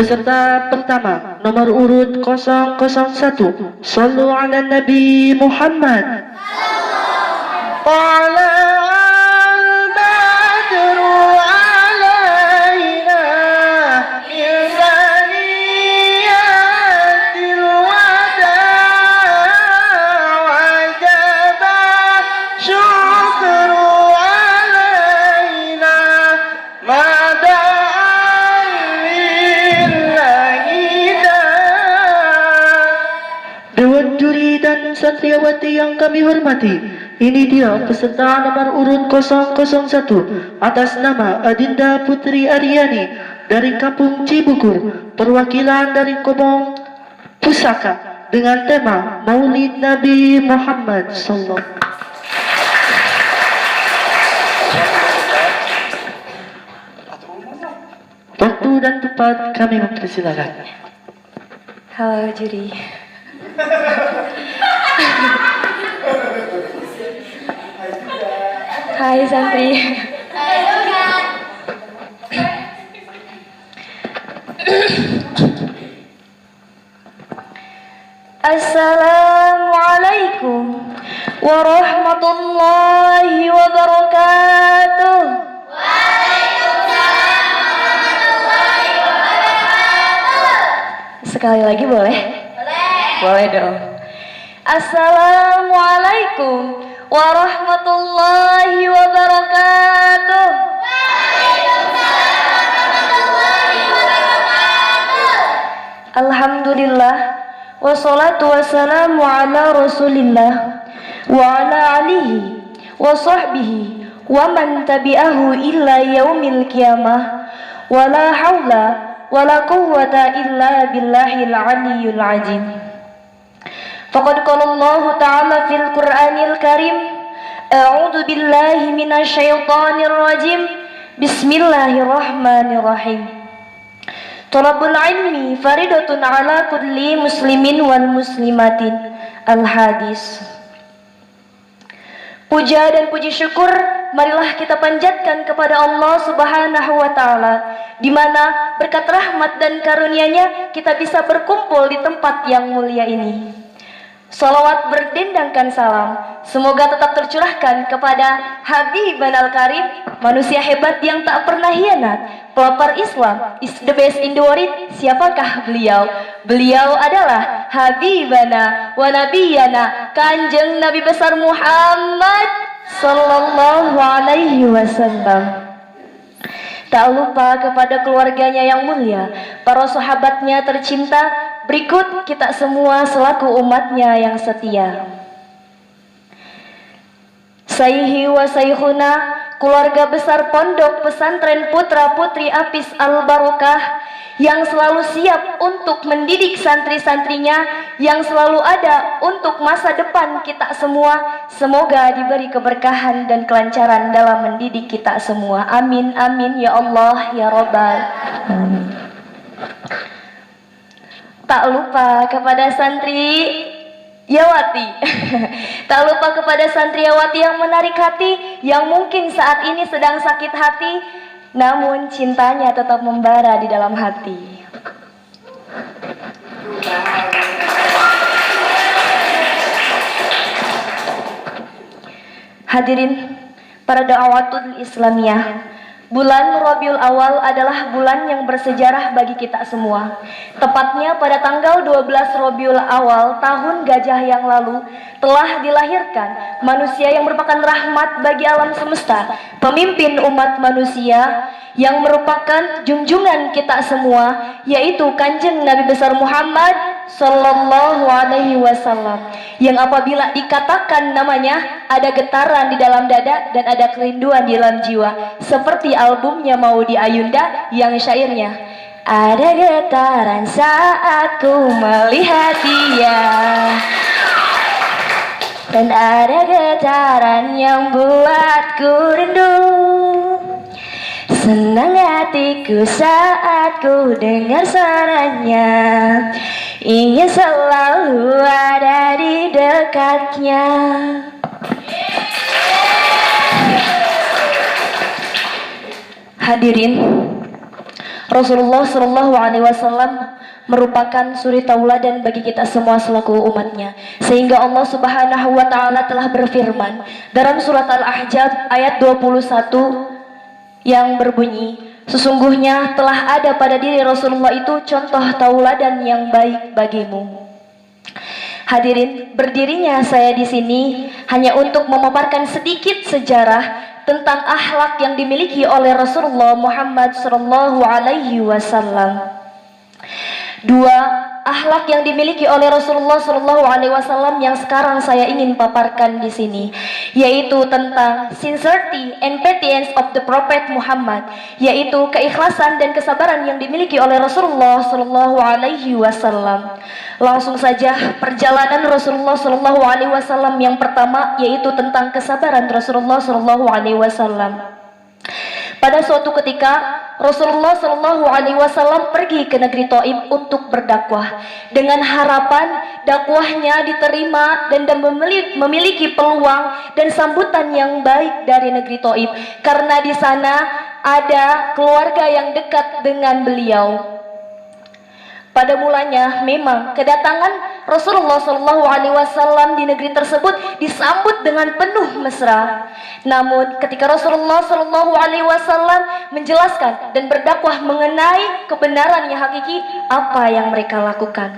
Peserta pertama nomor urut 001. Shallu ala Nabi Muhammad. Qala al-badru alaina min thaniyatil wada' wajaba syukru alaina mada'an lillahi Dewan juri dan santriawati yang kami hormati, ini dia peserta nomor urut 001 atas nama Adinda Putri Aryani dari Kampung Cibukur, perwakilan dari Kobong Pusaka dengan tema Maulid Nabi Muhammad Sallallahu. Waktu dan tempat kami mempersilakan. Halo juri. Hai santri. Assalamualaikum warahmatullahi wabarakatuh. Sekali lagi boleh? Boleh dong. Assalamualaikum warahmatullahi wabarakatuh. Alhamdulillah wassalatu wassalamu ala rasulillah wa ala alihi wa sahbihi wa man tabi'ahu illa yaumil qiyamah wa la hawla wa la quwwata illa billahil aliyyil azim. Faqad qala Allah ta'ala fil Qur'anil Karim, a'udzu billahi minasy syaithanir rajim. Bismillahirrahmanirrahim. Talabul ilmi faridatun ala kulli muslimin wal muslimatin. Al-Hadis. Puja dan puji syukur marilah kita panjatkan kepada Allah Subhanahu wa taala, di mana berkat rahmat dan karunia-Nya kita bisa berkumpul di tempat yang mulia ini. Salawat berdendangkan salam semoga tetap tercurahkan kepada Habiban Al-Karim, manusia hebat yang tak pernah hianat, pelopor Islam, is the best in the world. Siapakah beliau? Beliau adalah Habibana wa Nabiyana, Kanjeng Nabi besar Muhammad Sallallahu Alaihi Wasallam. Tak lupa kepada keluarganya yang mulia, para sahabatnya tercinta, berikut kita semua selaku umatnya yang setia. Sayyihi wa sayyikhuna, keluarga besar Pondok Pesantren Putra Putri Apis Al-Barokah yang selalu siap untuk mendidik santri-santrinya, yang selalu ada untuk masa depan kita semua. Semoga diberi keberkahan dan kelancaran dalam mendidik kita semua. Amin, amin ya Allah ya Rabbal Alamin. Tak lupa kepada santri Yawati. Tak lupa kepada santriawati yang menarik hati, yang mungkin saat ini sedang sakit hati, namun cintanya tetap membara di dalam hati. Hadirin para da'watul Islamiyah, bulan Rabiul Awal adalah bulan yang bersejarah bagi kita semua. Tepatnya pada tanggal 12 Rabiul Awal tahun gajah yang lalu telah dilahirkan manusia yang merupakan rahmat bagi alam semesta, pemimpin umat manusia yang merupakan junjungan kita semua, yaitu Kanjeng Nabi besar Muhammad Sallallahu Alaihi Wasallam, yang apabila dikatakan namanya ada getaran di dalam dada dan ada kerinduan di dalam jiwa, seperti albumnya Maudi Ayunda yang syairnya, ada getaran saat ku melihat dia, dan ada getaran yang buatku rindu. Senang hatiku saat ku dengar suaranya, ingin selalu ada di dekatnya. Hadirin, Rasulullah Shallallahu Alaihi Wasallam merupakan suri tauladan bagi kita semua selaku umatnya, sehingga Allah Subhanahu Wa Taala telah berfirman dalam surat Al-Ahzab ayat 21 yang berbunyi, sesungguhnya telah ada pada diri Rasulullah itu contoh tauladan yang baik bagimu. Hadirin, berdirinya saya di sini hanya untuk memaparkan sedikit sejarah tentang akhlak yang dimiliki oleh Rasulullah Muhammad sallallahu alaihi wasallam. Dua akhlak yang dimiliki oleh Rasulullah sallallahu alaihi wasallam yang sekarang saya ingin paparkan di sini, yaitu tentang sincerity and patience of the Prophet Muhammad, yaitu keikhlasan dan kesabaran yang dimiliki oleh Rasulullah sallallahu alaihi wasallam. Langsung saja perjalanan Rasulullah sallallahu alaihi wasallam yang pertama, yaitu tentang kesabaran Rasulullah sallallahu alaihi wasallam. Pada suatu ketika Rasulullah Shallallahu Alaihi Wasallam pergi ke negeri Taif untuk berdakwah dengan harapan dakwahnya diterima dan memiliki peluang dan sambutan yang baik dari negeri Taif, karena di sana ada keluarga yang dekat dengan beliau. Pada mulanya memang kedatangan Rasulullah Shallallahu Alaihi Wasallam di negeri tersebut disambut dengan penuh mesra. Namun ketika Rasulullah Shallallahu Alaihi Wasallam menjelaskan dan berdakwah mengenai kebenaran yang hakiki, apa yang mereka lakukan?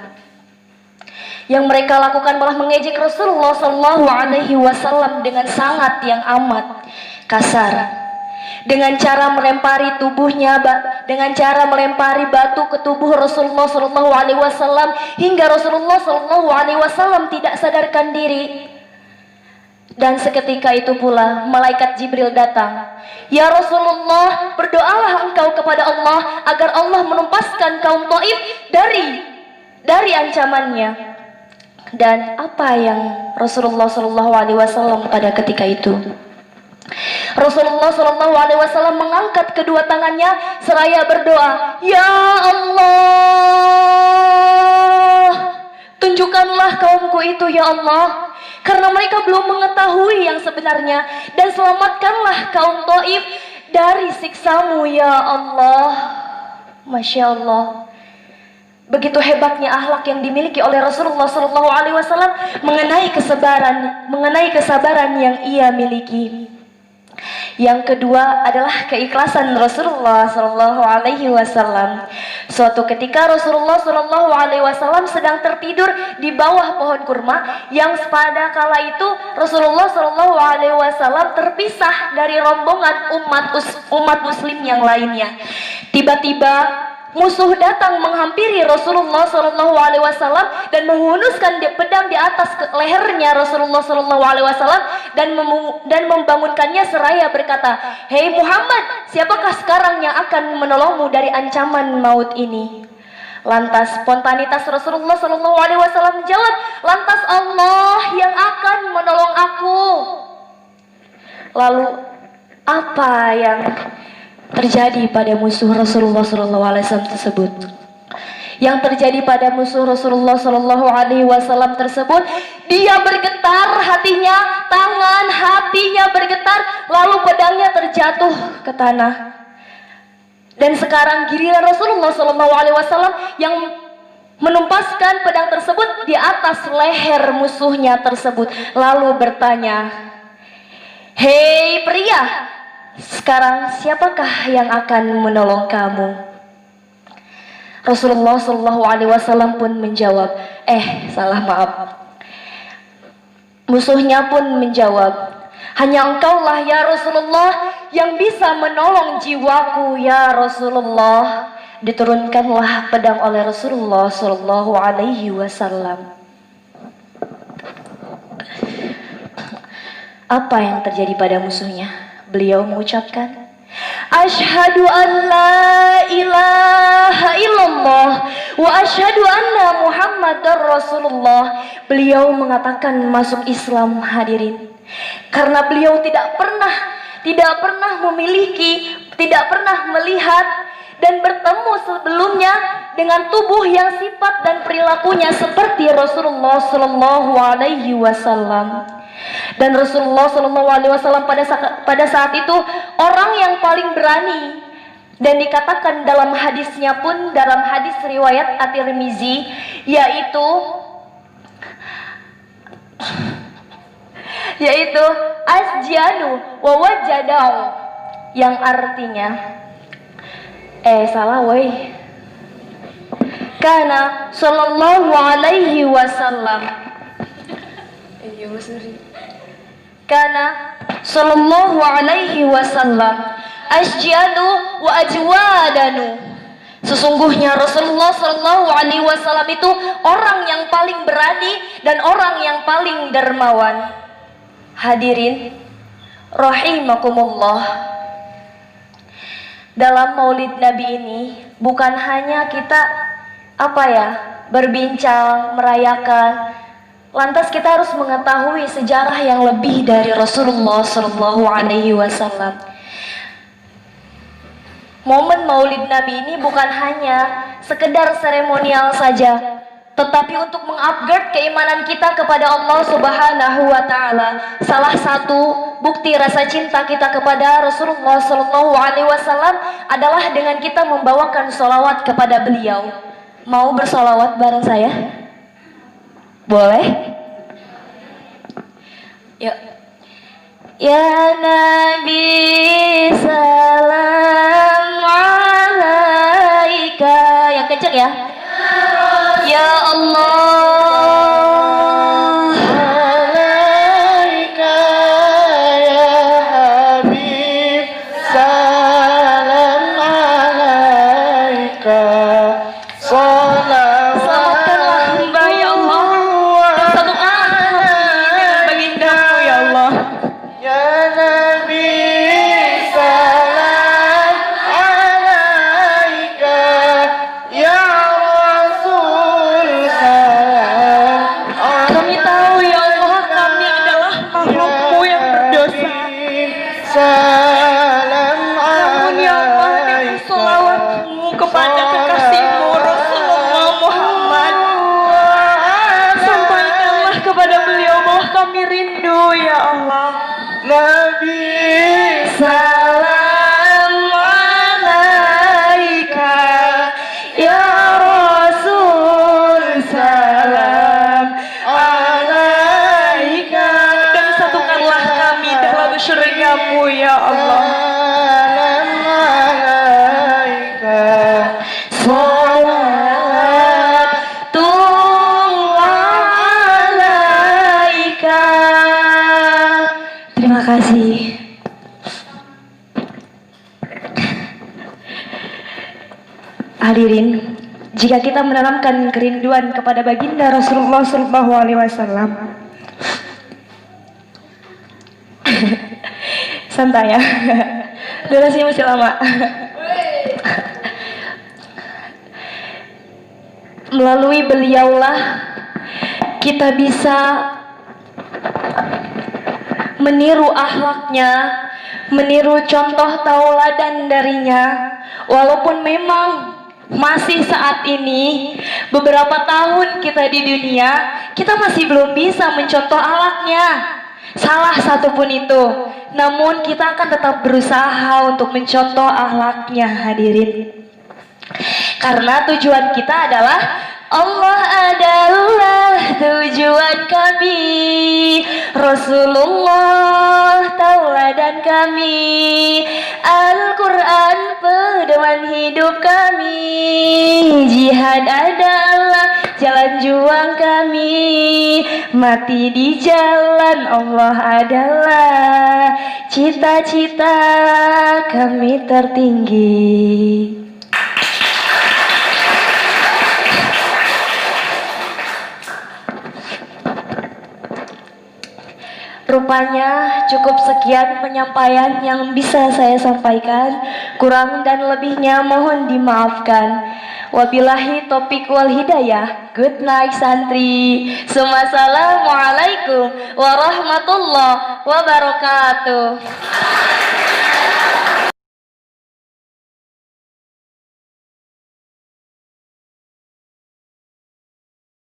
Yang mereka lakukan malah mengejek Rasulullah Shallallahu Alaihi Wasallam dengan sangat yang amat kasar. Dengan cara melempari tubuhnya, dengan cara melempari batu ke tubuh Rasulullah Shallallahu Alaihi Wasallam hingga Rasulullah Shallallahu Alaihi Wasallam tidak sadarkan diri. Dan seketika itu pula malaikat Jibril datang. Ya Rasulullah, berdoalah engkau kepada Allah agar Allah menumpaskan kaum Taif dari ancamannya. Dan apa yang Rasulullah Shallallahu Alaihi Wasallam pada ketika itu? Rasulullah Shallallahu Alaihi Wasallam mengangkat kedua tangannya seraya berdoa, Ya Allah, tunjukkanlah kaumku itu ya Allah, karena mereka belum mengetahui yang sebenarnya, dan selamatkanlah kaum Taif dari siksamu ya Allah. Masya Allah. Begitu hebatnya akhlak yang dimiliki oleh Rasulullah Shallallahu Alaihi Wasallam mengenai kesabaran yang ia miliki. Yang kedua adalah keikhlasan Rasulullah Shallallahu Alaihi Wasallam. Suatu ketika Rasulullah Shallallahu Alaihi Wasallam sedang tertidur di bawah pohon kurma, yang pada kala itu Rasulullah Shallallahu Alaihi Wasallam terpisah dari rombongan umat Muslim yang lainnya. Tiba-tiba musuh datang menghampiri Rasulullah Shallallahu Alaihi Wasallam dan menghunuskan pedang di atas lehernya Rasulullah Shallallahu Alaihi Wasallam dan membangunkannya seraya berkata, Hei Muhammad, siapakah sekarang yang akan menolongmu dari ancaman maut ini? Lantas spontanitas Rasulullah Shallallahu Alaihi Wasallam menjawab, lantas Allah yang akan menolong aku. Lalu apa yang terjadi pada musuh Rasulullah Shallallahu Alaihi Wasallam tersebut? Yang terjadi pada musuh Rasulullah Shallallahu Alaihi Wasallam tersebut, dia bergetar hatinya, hatinya bergetar, lalu pedangnya terjatuh ke tanah. Dan sekarang giliran Rasulullah Shallallahu Alaihi Wasallam yang menumpaskan pedang tersebut di atas leher musuhnya tersebut, lalu bertanya, Hei pria, sekarang siapakah yang akan menolong kamu? Rasulullah Shallallahu Alaihi Wasallam pun menjawab, maaf. Musuhnya pun menjawab, hanya engkaulah ya Rasulullah yang bisa menolong jiwaku ya Rasulullah. Diturunkanlah pedang oleh Rasulullah Shallallahu Alaihi Wasallam. Apa yang terjadi pada musuhnya? Beliau mengucapkan, Asyhadu an la ilaha illallah wa asyhadu anna Muhammadar Rasulullah. Beliau mengatakan masuk Islam, hadirin, karena beliau tidak pernah memiliki, tidak pernah melihat dan bertemu sebelumnya dengan tubuh yang sifat dan perilakunya seperti Rasulullah Sallallahu Alaihi Wasallam. Dan Rasulullah Sallallahu Alaihi Wasallam pada saat itu orang yang paling berani Dan dikatakan dalam hadisnya pun, dalam hadis riwayat At-Tirmizi, yaitu asjanu wa wajadau, yang artinya Kana sallallahu alaihi wasallam Kana sallallahu alaihi wasallam asjanu wa ajwadanu. Sesungguhnya Rasulullah sallallahu alaihi wasallam itu orang yang paling berani dan orang yang paling dermawan. Hadirin rahimakumullah, dalam Maulid Nabi ini bukan hanya kita berbincang, merayakan, lantas kita harus mengetahui sejarah yang lebih dari Rasulullah sallallahu alaihi wasallam. Momen Maulid Nabi ini bukan hanya sekedar seremonial saja, tetapi untuk mengupgrade keimanan kita kepada Allah Subhanahu wa taala. Salah satu bukti rasa cinta kita kepada Rasulullah sallallahu alaihi wasallam adalah dengan kita membawakan sholawat kepada beliau. Mau bersolawat bareng saya? Boleh? Yuk. Ya Nabi salam alaika. Yang kenceng ya. Ya Allah alaika ya Habib, salam alaika. Selamatkanlah hamba ya Allah. Satu dengan bagindamu ya Allah. Ya Nabi salam alaika, ya Rasul salam alaika. Kami tahu ya Allah, kami adalah makhlukmu yang berdosa. Salam Namun ya Allah, dengan sholawatmu kepada kekasihmu Rasulullah Muhammad, sampaikanlah kepada beliau bahwa kami rindu ya Allah. Nabi Salam alaika ya Rasul, salam alaika. Dan satukanlah kami dalam syurgamu ya Allah. salam alaika. Salatullah alaika. Terima kasih. Hadirin, jika kita menanamkan kerinduan kepada baginda Rasulullah sallallahu alaihi wasallam, santai ya, durasinya masih lama. Melalui beliaulah kita bisa meniru akhlaknya, meniru contoh tauladan darinya. Walaupun memang masih saat ini, beberapa tahun kita di dunia, kita masih belum bisa mencontoh akhlaknya, salah satu pun itu. Namun kita akan tetap berusaha untuk mencontoh akhlaknya, hadirin. Karena tujuan kita adalah Allah adalah tujuan kami, Rasulullah tauladan kami, Al-Quran pedoman hidup kami, jihad adalah jalan juang kami, mati di jalan Allah adalah cita-cita kami tertinggi. Rupanya cukup sekian penyampaian yang bisa saya sampaikan. Kurang dan lebihnya mohon dimaafkan. Wabillahi taufiq wal hidayah. Good night santri. Assalamualaikum warahmatullahi wabarakatuh.